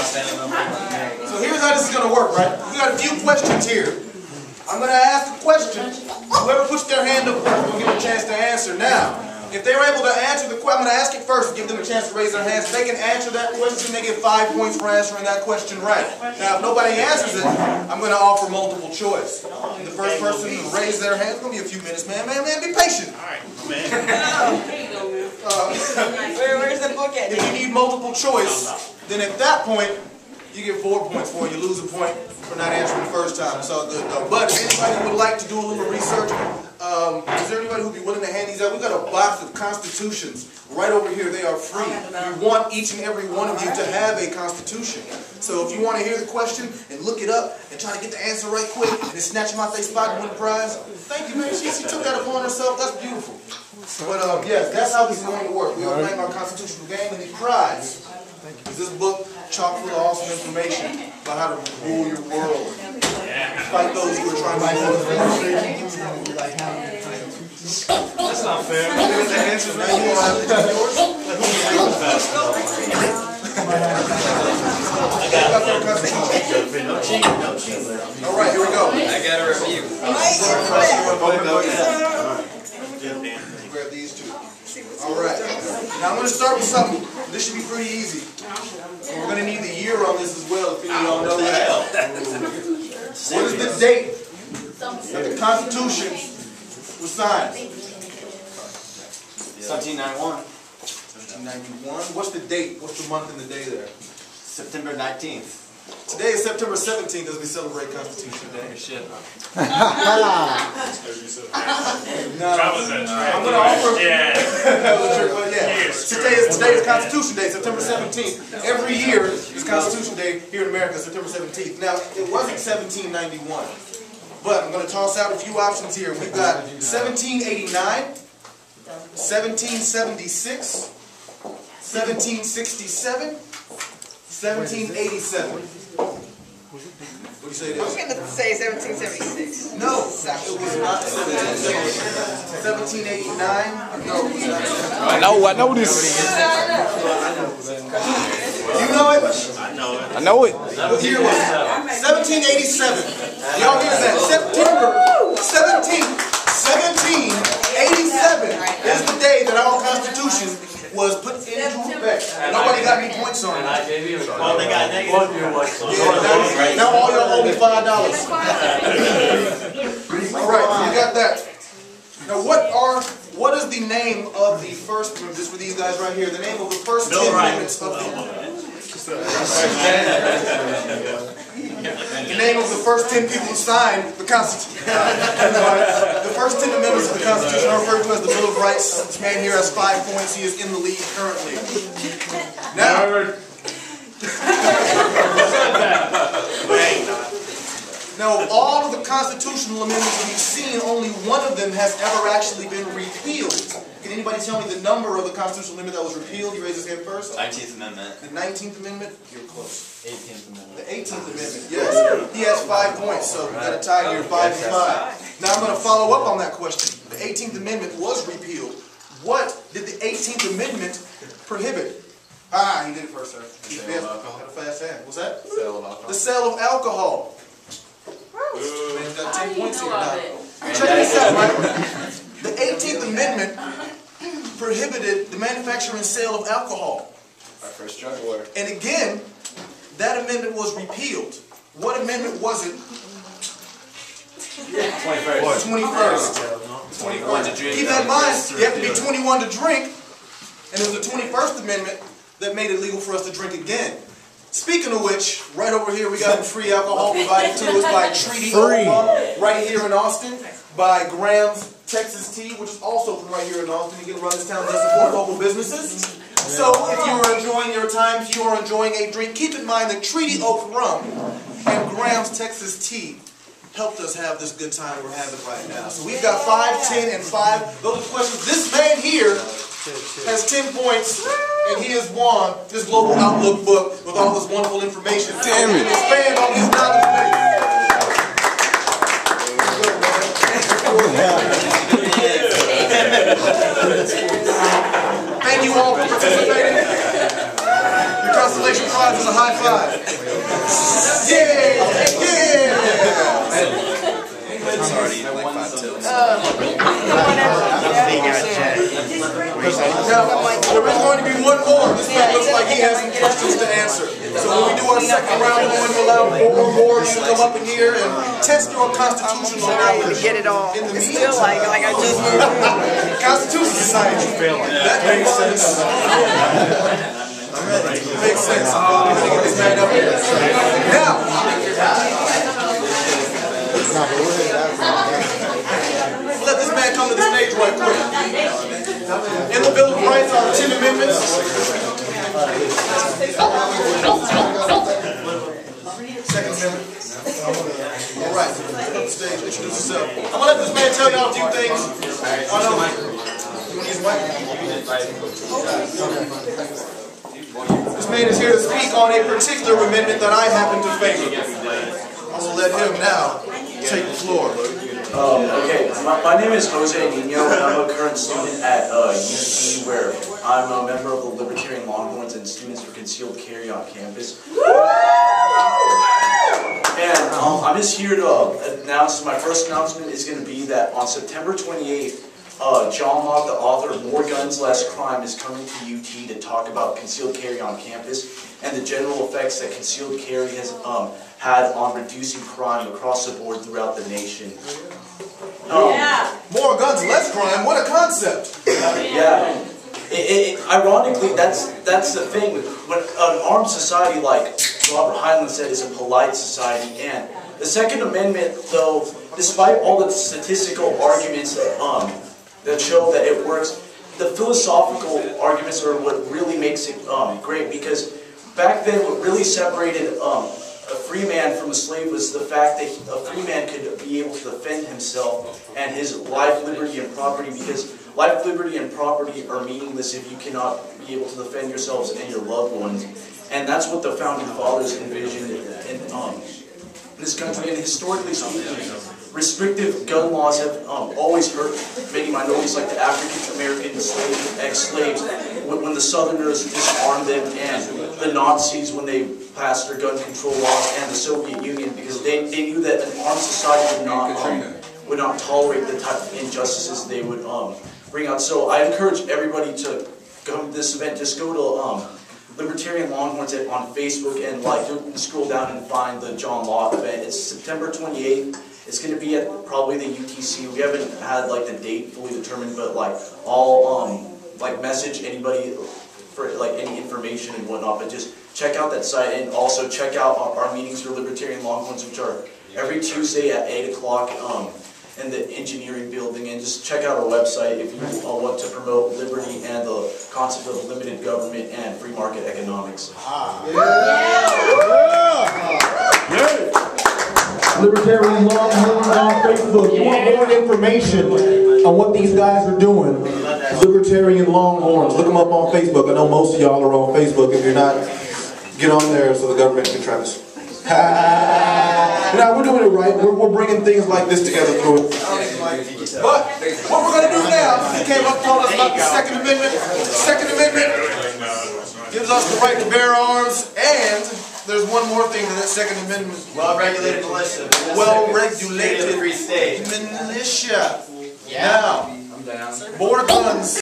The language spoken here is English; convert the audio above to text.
So here's how this is going to work, right? We got a few questions here. I'm going to ask a question. Whoever puts their hand up first will get a chance to answer. Now, if they're able to answer the question, I'm going to ask it first, give them a chance to raise their hands. If they can answer that question, they get 5 points for answering that question right. Now, if nobody answers it, I'm going to offer multiple choice. The first person to raise their hand, it's going to be a few minutes, man. Man, be patient. All right, man. Where's the book at? If you need multiple choice, then at that point, you get 4 points for it. You lose a point for not answering the first time. It's all good, though. But if anybody would like to do a little research, is there anybody who'd be willing to hand these out? We've got a box of constitutions right over here. They are free. We want each and every one of you to have a constitution. So if you want to hear the question and look it up and try to get the answer right quick and then snatch them out their spot and win the prize, thank you, man. She took that upon herself. That's beautiful. But yes, that's how this is going to work. We are playing our constitutional game, and the prize is this book chock full of awesome information about how to rule your world. Fight those who are trying to rule the world. That's not fair. Now you want to have to do yours? All right, here we go. I got a review. Grab these two. All right. Now I'm going to start with something. This should be pretty easy. We're going to need the year on this as well, if any of y'all know that. What is the date that the Constitution was signed? 1791. 1791. What's the date? What's the month and the day there? September 19th. Today is September 17th as we celebrate Constitution Day. Shit. No, I'm going to offer. Yeah. Today is Constitution Day, September 17th. Every year is Constitution Day here in America, September 17th. Now, it wasn't 1791, but I'm going to toss out a few options here. We've got 1789, 1776, 1767, 1787. What do you say this? I'm going to say 1776. No, it was not 1789. No, it was not. I know this. You know it? I know it. What year was it? 1787. Y'all hear that? September 17th, 1787 is the day that our Constitution was put into effect. Nobody got any points on it. Well, they got negative. Yeah, now all y'all owe me $5. Alright, so you got that. Now what is the name of the first, this for these guys right here, the name of the first 10 amendments of the name of the first 10 people who signed the Constitution. The first 10 amendments of the Constitution are referred to as the Bill of Rights. This man here has 5 points. He is in the lead currently. Now, all of the constitutional amendments that we've seen, only one of them has ever actually been repealed. Can anybody tell me the number of the constitutional amendment that was repealed? You raise his hand first. 19th Amendment. The 19th Amendment? You're close. 18th Amendment. The 18th Amendment, yes. He has 5 points, so we got a tie here, 5 and 5. Now I'm going to follow up on that question. The 18th Amendment was repealed. What did the 18th Amendment prohibit? Ah, he did it first, sir. He had a fast hand. What's that? Sale of alcohol. The sale of alcohol. Man's got 10 points here now. Check this out, right? The 18th Amendment prohibited the manufacture and sale of alcohol. Our first drug war. And again, that amendment was repealed. What amendment was it? 21st. 21st. 21 to drink. Keep that in mind, you have to be 21 to drink. And it was the 21st Amendment that made it legal for us to drink again. Speaking of which, right over here we got free alcohol provided to us by Treaty Oak Rum, right here in Austin, by Graham's Texas Tea, which is also from right here in Austin. You can run this town, does support local businesses. So if you are enjoying your time, if you are enjoying a drink, keep in mind that Treaty Oak Rum and Graham's Texas Tea helped us have this good time we're having right now. So we've got 5, 10, and 5. Those are the questions. This man here has 10 points, and he has won this Global Outlook book with all this wonderful information. Damn it! Expand on his knowledge base. Thank you all for participating. Your consolation prize is a high five. Yeah! Yeah! It's already like 5 tilts. Now, there is going to be one more. This man looks like he has some questions to answer. So when we do our second round, we're going to allow 4 more to come up in here and test your constitutional knowledge. Get it all. In the It's still like I just Constitution Society. That makes sense. Makes sense. We're going to get this man up here. Now, let this man come to the stage right quick. In the Bill of Rights are 10 amendments. Second amendment. All right. Come to the stage. Introduce yourself. I'm going to let this man tell y'all a few things. You want to use the mic? This man is here to speak on a particular amendment that I happen to favor. I will let him now take the floor. Okay, my name is Jose Nino, and I'm a current student at UT, where I'm a member of the Libertarian Longhorns and Students for Concealed Carry on campus. And I'm just here to announce, my first announcement is going to be that on September 28th, John Locke, the author of More Guns, Less Crime, is coming to UT to talk about concealed carry on campus and the general effects that concealed carry has had on reducing crime across the board throughout the nation. More guns, less crime. What a concept! Yeah. Ironically, that's the thing. When an armed society, like Robert Heinlein said, is a polite society, and the Second Amendment, though, despite all the statistical arguments that show that it works, the philosophical arguments are what really makes it great. Because back then, what really separated a free man from a slave was the fact that a free man could be able to defend himself and his life, liberty, and property, because life, liberty, and property are meaningless if you cannot be able to defend yourselves and your loved ones. And that's what the Founding Fathers envisioned in this country. And historically speaking, restrictive gun laws have always hurt many minorities, like the African American ex-slaves, when the Southerners disarmed them, and the Nazis when they passed their gun control laws, and the Soviet Union, because they knew that an armed society would not tolerate the type of injustices they would bring out. So I encourage everybody to come to this event. Just go to Libertarian Longhorns on Facebook, and you can scroll down and find the John Locke event. It's September 28th. It's going to be at probably the UTC. We haven't had the date fully determined, but I'll message anybody for any information and whatnot. But just check out that site, and also check out our meetings for Libertarian Longhorns, which are every Tuesday at 8 o'clock in the engineering building. And just check out our website if you want to promote liberty and the concept of limited government and free market economics. Libertarian Longhorns on Facebook. You want more information on what these guys are doing? Libertarian Longhorns. Look them up on Facebook. I know most of y'all are on Facebook. If you're not, get on there so the government can track us. Now we're doing it right. We're bringing things like this together through it. But what we're going to do now, he came up and told us about the Second Amendment. The Second Amendment gives us the right to bear arms, and there's one more thing to that Second Amendment. Well-regulated militia. Well-regulated Free state. militia. Now, more guns.